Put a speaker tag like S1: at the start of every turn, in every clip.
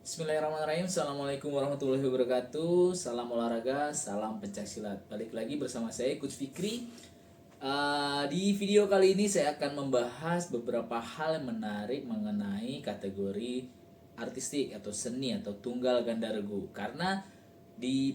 S1: Bismillahirrahmanirrahim. Assalamualaikum warahmatullahi wabarakatuh. Salam olahraga, salam pencaksilat. Balik lagi bersama saya Coach Fikri. Di video kali ini saya akan membahas beberapa hal yang menarik mengenai kategori artistik atau seni atau tunggal ganda regu. Karena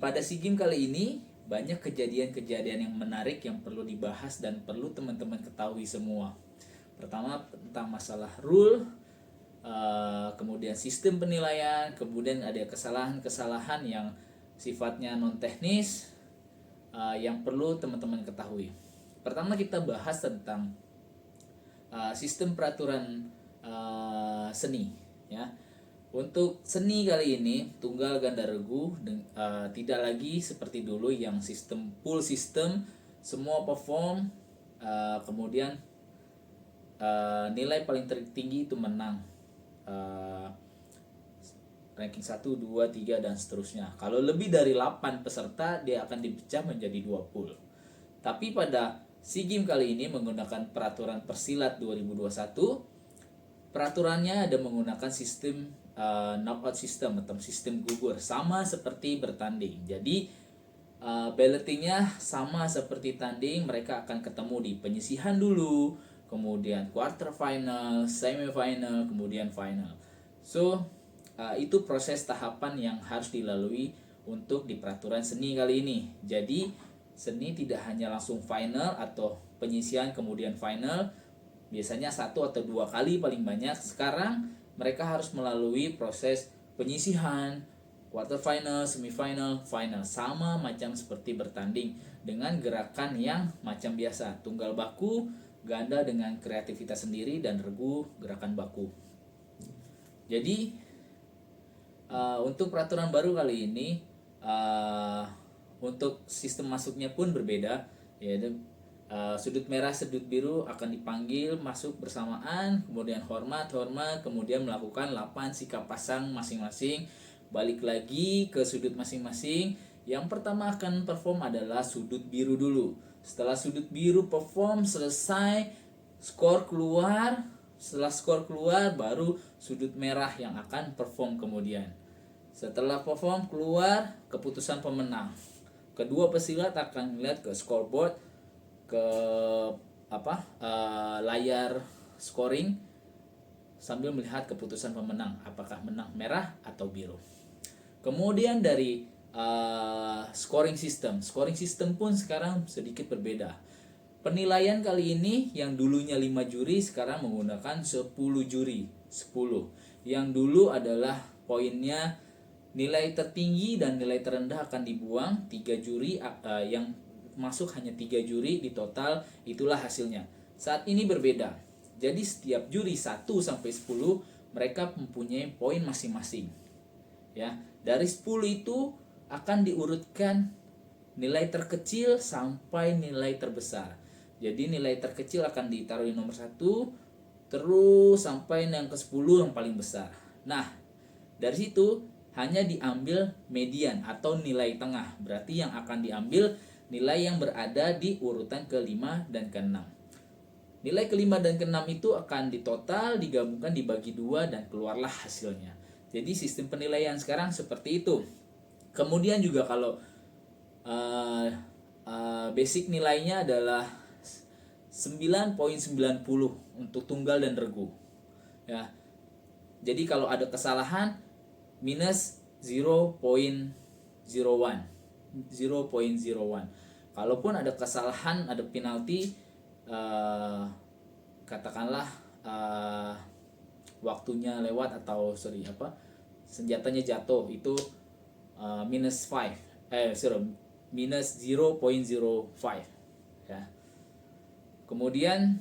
S1: pada SEA Games kali ini banyak kejadian-kejadian yang menarik yang perlu dibahas dan perlu teman-teman ketahui semua. Pertama tentang masalah rule, kemudian sistem penilaian, kemudian ada kesalahan-kesalahan yang sifatnya non teknis yang perlu teman-teman ketahui. Pertama kita bahas tentang sistem peraturan seni, ya. Untuk seni kali ini tunggal ganda regu tidak lagi seperti dulu yang sistem pool system, semua perform, kemudian nilai paling tertinggi itu menang. Ranking 1, 2, 3 dan seterusnya. Kalau lebih dari 8 peserta dia akan dipecah menjadi 2 pool. Tapi pada SEA Games kali ini menggunakan peraturan Persilat 2021, peraturannya ada menggunakan sistem knockout system atau sistem gugur, sama seperti bertanding. Jadi ballotingnya sama seperti tanding, mereka akan ketemu di penyisihan dulu, kemudian quarter final, semi final, kemudian final. So itu proses tahapan yang harus dilalui untuk di peraturan seni kali ini. Jadi seni tidak hanya langsung final atau penyisihan kemudian final, biasanya 1 atau 2 kali paling banyak. Sekarang mereka harus melalui proses penyisihan, quarter final, semifinal, final, sama macam seperti bertanding dengan gerakan yang macam biasa, tunggal baku, ganda dengan kreativitas sendiri, dan regu gerakan baku. Jadi untuk peraturan baru kali ini untuk sistem masuknya pun berbeda, yaitu sudut merah, sudut biru akan dipanggil masuk bersamaan, kemudian hormat, kemudian melakukan 8 sikap pasang masing-masing, balik lagi ke sudut masing-masing. Yang pertama akan perform adalah sudut biru dulu. Setelah sudut biru perform selesai, skor keluar. Setelah skor keluar baru sudut merah yang akan perform kemudian. Setelah perform keluar keputusan pemenang. Kedua pesilat akan melihat ke scoreboard, ke layar scoring sambil melihat keputusan pemenang, apakah menang merah atau biru. Kemudian dari scoring system pun sekarang sedikit berbeda. Penilaian kali ini yang dulunya 5 juri sekarang menggunakan 10 juri. 10. Yang dulu adalah poinnya nilai tertinggi dan nilai terendah akan dibuang. 3 juri yang masuk hanya 3 juri di total, itulah hasilnya. Saat ini berbeda. Jadi setiap juri 1 sampai 10 mereka mempunyai poin masing-masing. Ya, dari 10 itu akan diurutkan nilai terkecil sampai nilai terbesar. Jadi nilai terkecil akan ditaruh di nomor 1 terus sampai yang ke-10 yang paling besar. Nah, dari situ hanya diambil median atau nilai tengah. Berarti yang akan diambil nilai yang berada di urutan ke-5 dan ke-6. Nilai ke-5 dan ke-6 itu akan ditotal, digabungkan, dibagi 2 dan keluarlah hasilnya. Jadi sistem penilaian sekarang seperti itu. Kemudian juga kalau basic nilainya adalah 9.90 untuk tunggal dan regu. Ya. Jadi kalau ada kesalahan minus 0.01. Kalaupun ada kesalahan, ada penalti, katakanlah waktunya lewat atau senjatanya jatuh, itu minus 0.05 ya. Kemudian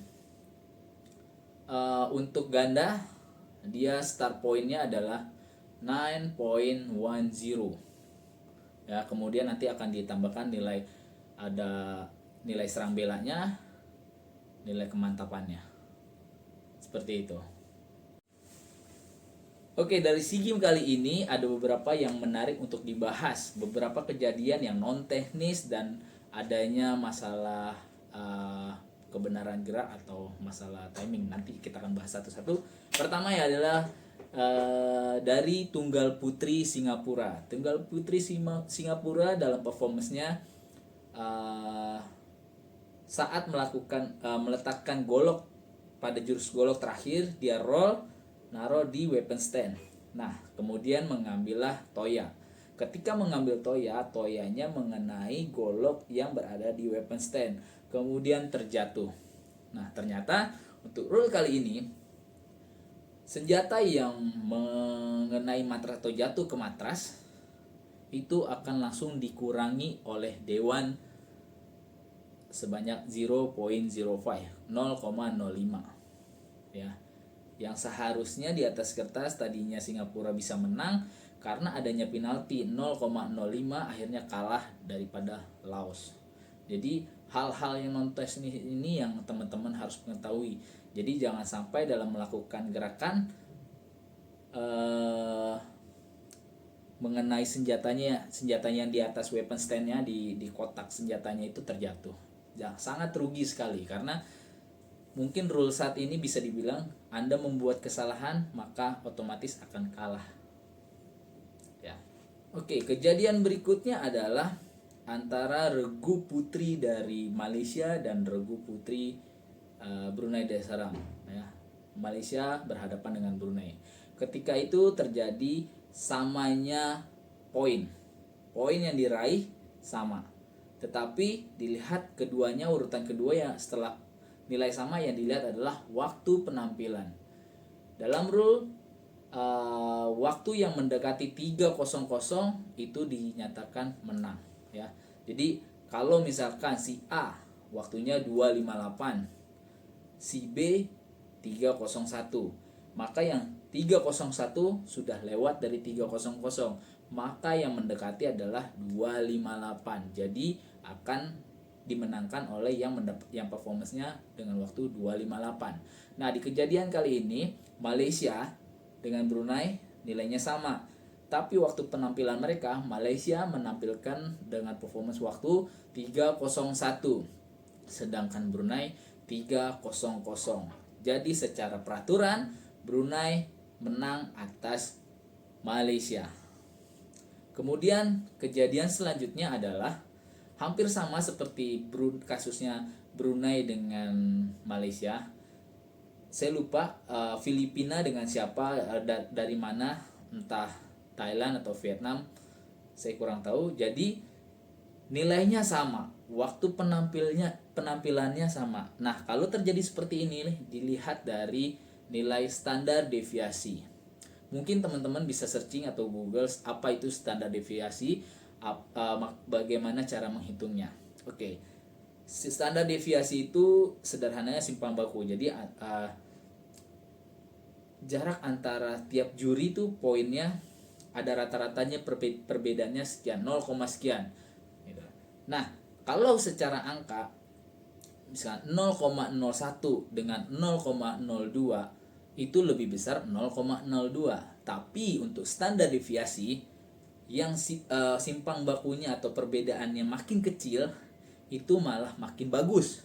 S1: untuk ganda dia start pointnya adalah 9.10 ya. Kemudian nanti akan ditambahkan nilai, ada nilai serang belanya, nilai kemantapannya, seperti itu. Oke, dari SEA Games kali ini ada beberapa yang menarik untuk dibahas, beberapa kejadian yang non teknis dan adanya masalah kebenaran gerak atau masalah timing. Nanti kita akan bahas satu-satu. Pertama ya adalah dari tunggal putri Singapura. Tunggal putri Singapura dalam performance-nya saat meletakkan golok pada jurus golok terakhir, dia roll, naruh di weapon stand. Nah, kemudian mengambillah toya. Ketika mengambil toya, toyanya mengenai golok yang berada di weapon stand, kemudian terjatuh. Nah, ternyata untuk rule kali ini, senjata yang mengenai matras atau jatuh ke matras itu akan langsung dikurangi oleh dewan sebanyak 0.05 ya. Yang seharusnya di atas kertas tadinya Singapura bisa menang, karena adanya penalti 0,05 akhirnya kalah daripada Laos. Jadi hal-hal yang non teknis ini yang teman-teman harus mengetahui. Jadi jangan sampai dalam melakukan gerakan mengenai senjatanya yang di atas weapon stand-nya, di kotak senjatanya itu terjatuh. Ya, sangat rugi sekali, karena mungkin rule saat ini bisa dibilang Anda membuat kesalahan maka otomatis akan kalah. Ya. Oke, kejadian berikutnya adalah antara regu putri dari Malaysia dan regu putri Brunei Darussalam. Ya. Malaysia berhadapan dengan Brunei. Ketika itu terjadi samanya poin yang diraih sama, tetapi dilihat keduanya, urutan kedua yang setelah nilai sama, yang dilihat adalah waktu penampilan. Dalam rule waktu yang mendekati 3:00 itu dinyatakan menang ya. Jadi kalau misalkan si A waktunya 2:58, si B 3:01, maka yang 3:01 sudah lewat dari 3:00, maka yang mendekati adalah 2:58. Jadi akan dimenangkan oleh yang performance-nya dengan waktu 2:58. Nah, di kejadian kali ini Malaysia dengan Brunei nilainya sama, tapi waktu penampilan mereka, Malaysia menampilkan dengan performance waktu 3:01, sedangkan Brunei 3:00. Jadi secara peraturan Brunei menang atas Malaysia. Kemudian kejadian selanjutnya adalah hampir sama seperti kasusnya Brunei dengan Malaysia. Saya lupa Filipina dengan siapa, dari mana, entah Thailand atau Vietnam, saya kurang tahu. Jadi nilainya sama, waktu penampilannya sama. Nah, kalau terjadi seperti ini, dilihat dari nilai standar deviasi. Mungkin teman-teman bisa searching atau Google apa itu standar deviasi, bagaimana cara menghitungnya. Oke. Standar deviasi itu sederhananya simpang baku. Jadi jarak antara tiap juri itu poinnya ada rata-ratanya, perbedaannya sekian, 0, sekian. Nah, kalau secara angka misalnya 0,01 dengan 0,02 itu lebih besar 0,02. Tapi untuk standar deviasi yang simpang bakunya atau perbedaannya makin kecil, itu malah makin bagus.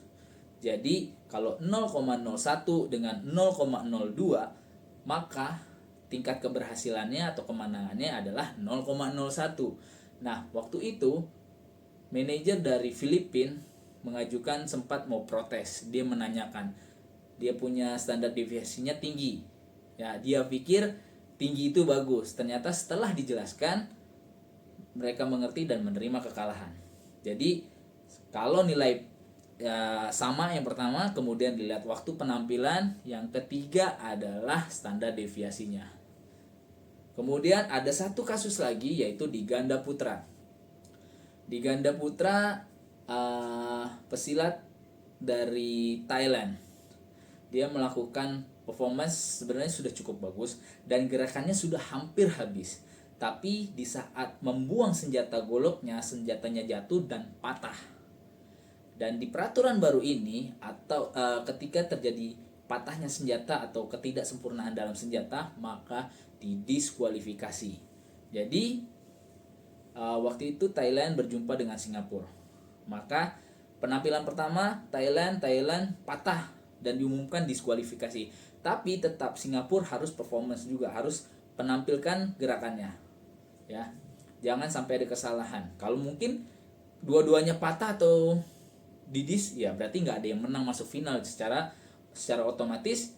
S1: Jadi kalau 0,01 dengan 0,02, maka tingkat keberhasilannya atau kemenangannya adalah 0,01. Nah, waktu itu manajer dari Filipina mengajukan, sempat mau protes. Dia menanyakan, dia punya standar deviasinya tinggi. Ya, dia pikir tinggi itu bagus. Ternyata setelah dijelaskan, mereka mengerti dan menerima kekalahan. Jadi kalau nilai sama yang pertama, kemudian dilihat waktu penampilan, yang ketiga adalah standar deviasinya. Kemudian ada satu kasus lagi, yaitu di ganda putra. Di ganda putra pesilat dari Thailand, dia melakukan performance sebenarnya sudah cukup bagus dan gerakannya sudah hampir habis. Tapi di saat membuang senjata goloknya, senjatanya jatuh dan patah. Dan di peraturan baru ini, atau ketika terjadi patahnya senjata atau ketidaksempurnaan dalam senjata, maka didiskualifikasi. Jadi waktu itu Thailand berjumpa dengan Singapura. Maka penampilan pertama Thailand patah dan diumumkan diskualifikasi. Tapi tetap Singapura harus performance juga, harus penampilkan gerakannya. Ya. Jangan sampai ada kesalahan. Kalau mungkin dua-duanya patah atau didis, ya berarti nggak ada yang menang masuk final. Secara otomatis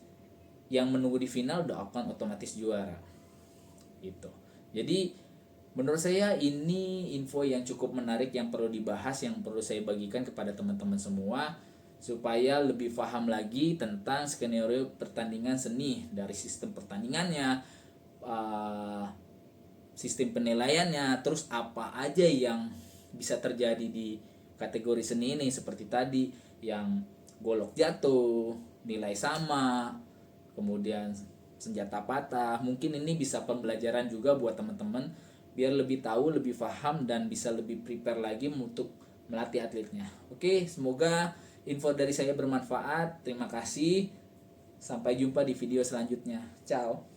S1: yang menunggu di final udah akan otomatis juara. Gitu. Jadi menurut saya ini info yang cukup menarik yang perlu dibahas, yang perlu saya bagikan kepada teman-teman semua supaya lebih paham lagi tentang skenario pertandingan seni, dari sistem pertandingannya, sistem penilaiannya, terus apa aja yang bisa terjadi di kategori seni ini, seperti tadi yang golok jatuh, nilai sama, kemudian senjata patah. Mungkin ini bisa pembelajaran juga buat teman-teman biar lebih tahu, lebih paham, dan bisa lebih prepare lagi untuk melatih atletnya. Oke, semoga info dari saya bermanfaat. Terima kasih. Sampai jumpa di video selanjutnya. Ciao.